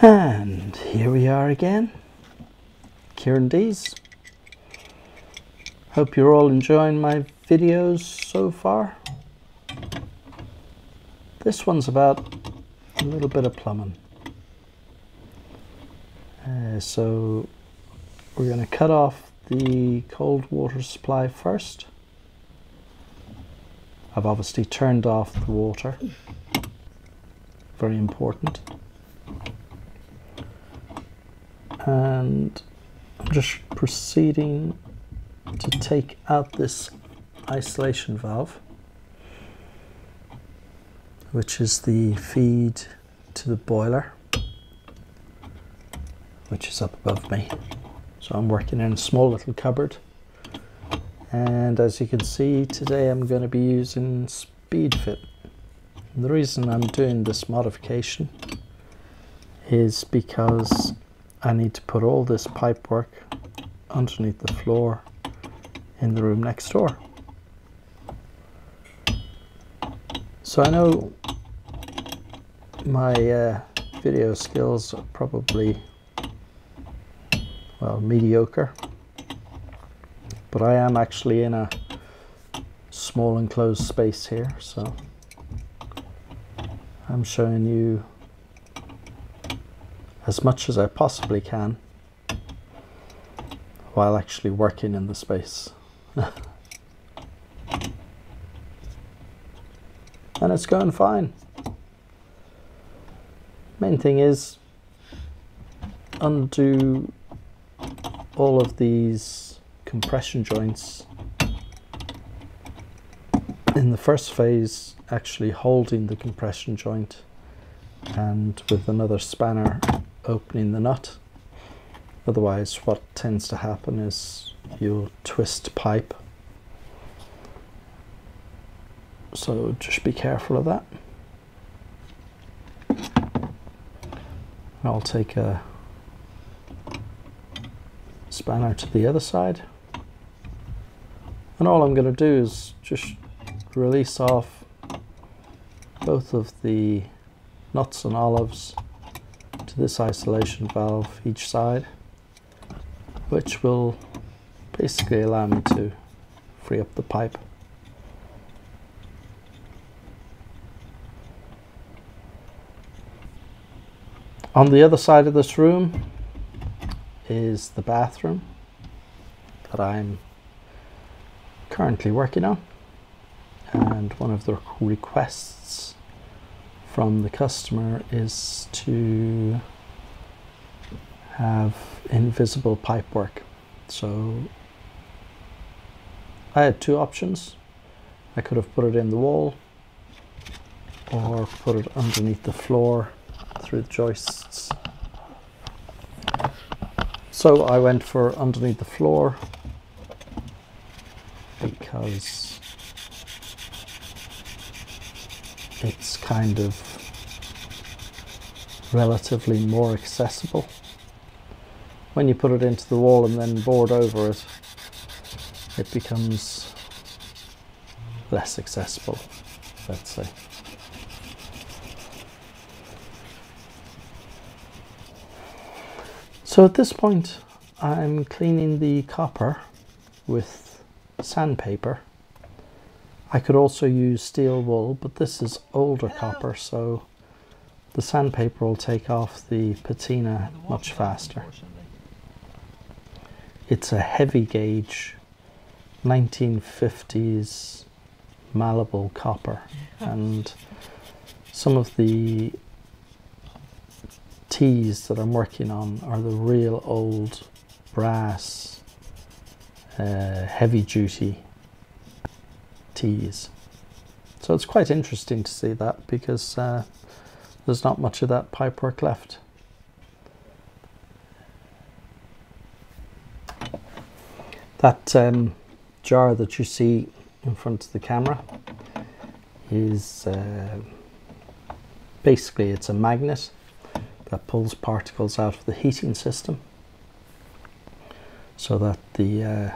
And here we are again, Ciaran Dees. Hope you're all enjoying my videos so far. This one's about a little bit of plumbing. So we're going to cut off the cold water supply first. I've obviously turned off the water. Very important. And I'm just proceeding to take out this isolation valve, which is the feed to the boiler, which is up above me. So I'm working in a small little cupboard, and as you can see today I'm going to be using speedfit. And the reason I'm doing this modification is because I need to put all this pipe work underneath the floor in the room next door. So I know my video skills are probably, well, mediocre, but I am actually in a small enclosed space here, so I'm showing you as much as I possibly can while actually working in the space. And it's going fine. Main thing is undo all of these compression joints in the first phase, actually holding the compression joint and with another spanner opening the nut. Otherwise what tends to happen is you'll twist pipe, so just be careful of that. I'll take a spanner to the other side, and all I'm going to do is just release off both of the nuts and olives to this isolation valve each side, which will basically allow me to free up the pipe. On the other side of this room is the bathroom that I'm currently working on, and one of the requests from the customer is to have invisible pipe work. So I had two options. I could have put it in the wall or put it underneath the floor through the joists. So I went for underneath the floor because it's kind of relatively more accessible. When you put it into the wall and then board over it, it becomes less accessible, let's say. So at this point I'm cleaning the copper with sandpaper. I could also use steel wool, but this is older copper, so the sandpaper will take off the patina much faster. It's a heavy gauge 1950s malleable copper, and some of the tees that I'm working on are the real old brass heavy duty tees. So it's quite interesting to see that, because there's not much of that pipework left. That jar that you see in front of the camera is basically, it's a magnet that pulls particles out of the heating system so that the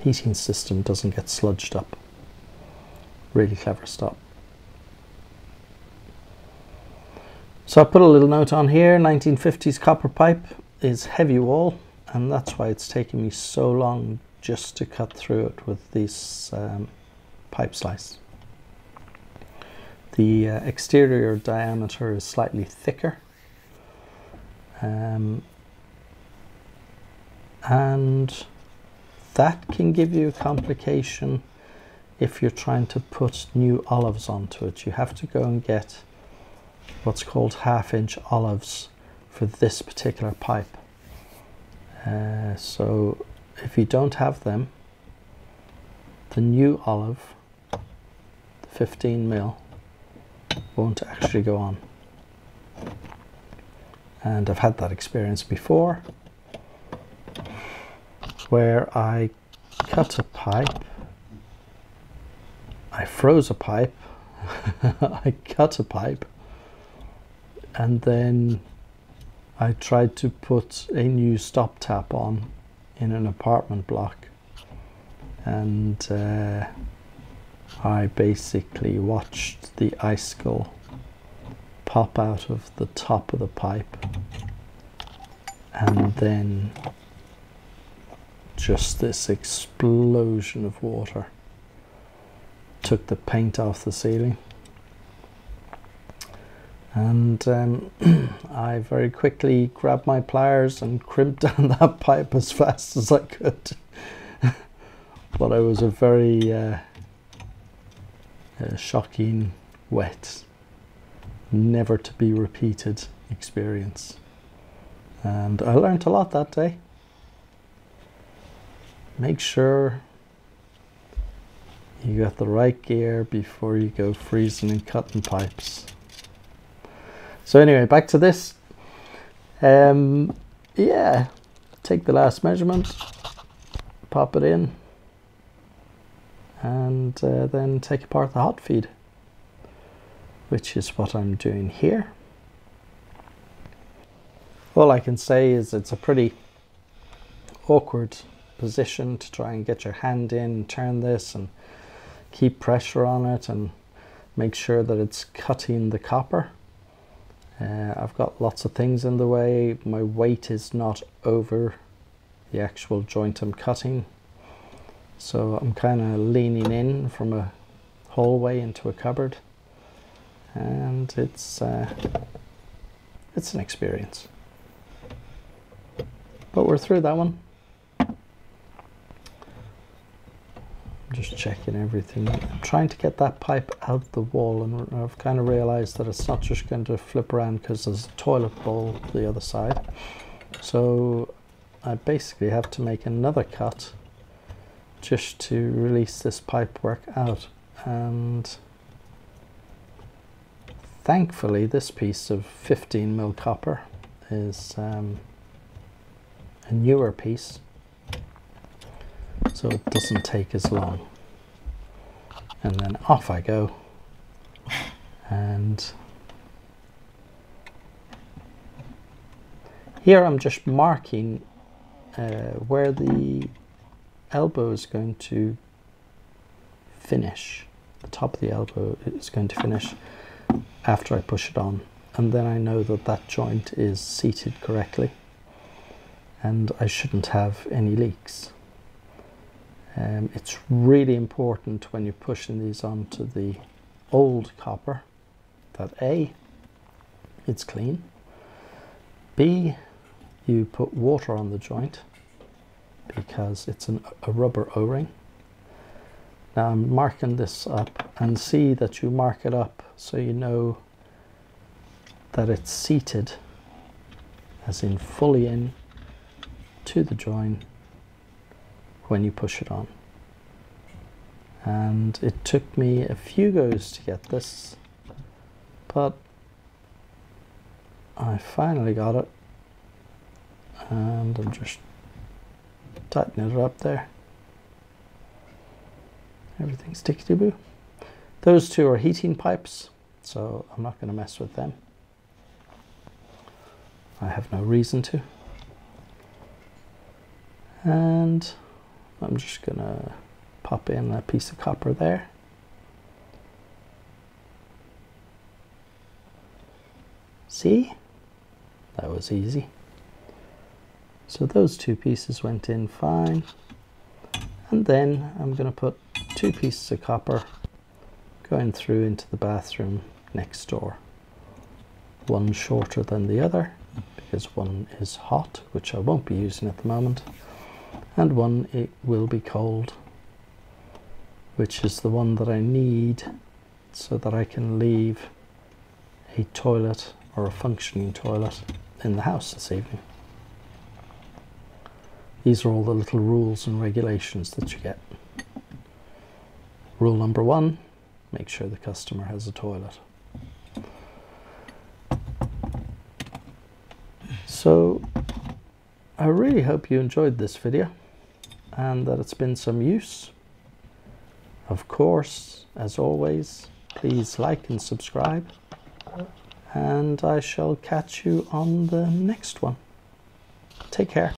heating system doesn't get sludged up. Really clever stuff. So I put a little note on here, 1950s copper pipe is heavy wall, and that's why it's taken me so long just to cut through it with this pipe slice. The exterior diameter is slightly thicker, and that can give you a complication if you're trying to put new olives onto it. You have to go and get what's called 1/2-inch olives for this particular pipe. So if you don't have them, the new olive, the 15mm, won't actually go on. And I've had that experience before, where I cut a pipe, I froze a pipe, I cut a pipe, and then I tried to put a new stop tap on in an apartment block, and I basically watched the icicle pop out of the top of the pipe, and then just this explosion of water took the paint off the ceiling. And I very quickly grabbed my pliers and crimped down that pipe as fast as I could. But it was a very shocking, wet, never to be repeated experience. And I learned a lot that day. Make sure you got the right gear before you go freezing and cutting pipes. So anyway, back to this. Yeah, take the last measurement, pop it in, and then take apart the hot feed, which is what I'm doing here. All I can say is it's a pretty awkward position to try and get your hand in, turn this and keep pressure on it and make sure that it's cutting the copper. I've got lots of things in the way. My weight is not over the actual joint I'm cutting, so I'm kind of leaning in from a hallway into a cupboard, and it's an experience. But we're through that one. Just checking everything. I'm trying to get that pipe out the wall, and I've kind of realized that it's not just going to flip around because there's a toilet bowl the other side. So I basically have to make another cut just to release this pipe work out. And thankfully this piece of 15mm copper is a newer piece, so it doesn't take as long. And then off I go, and here I'm just marking where the elbow is going to finish. The top of the elbow is going to finish after I push it on, and then I know that that joint is seated correctly and I shouldn't have any leaks. It's really important when you're pushing these onto the old copper that A, it's clean, B, you put water on the joint because it's a rubber O-ring. Now I'm marking this up, and see that you mark it up so you know that it's seated, as in fully in to the joint when you push it on. And it took me a few goes to get this, but I finally got it, and I'm just tightening it up there. Everything's tickety-boo. Those two are heating pipes, so I'm not going to mess with them. I have no reason to. And I'm just going to pop in a piece of copper there. See? That was easy. So those 2 pieces went in fine. And then I'm going to put 2 pieces of copper going through into the bathroom next door. One shorter than the other, because one is hot, which I won't be using at the moment, and one it will be cold, which is the one that I need so that I can leave a toilet or a functioning toilet in the house this evening. These are all the little rules and regulations that you get. Rule number 1, make sure the customer has a toilet. So I really hope you enjoyed this video and that it's been some use. Of course, as always, please like and subscribe, and I shall catch you on the next one. Take care.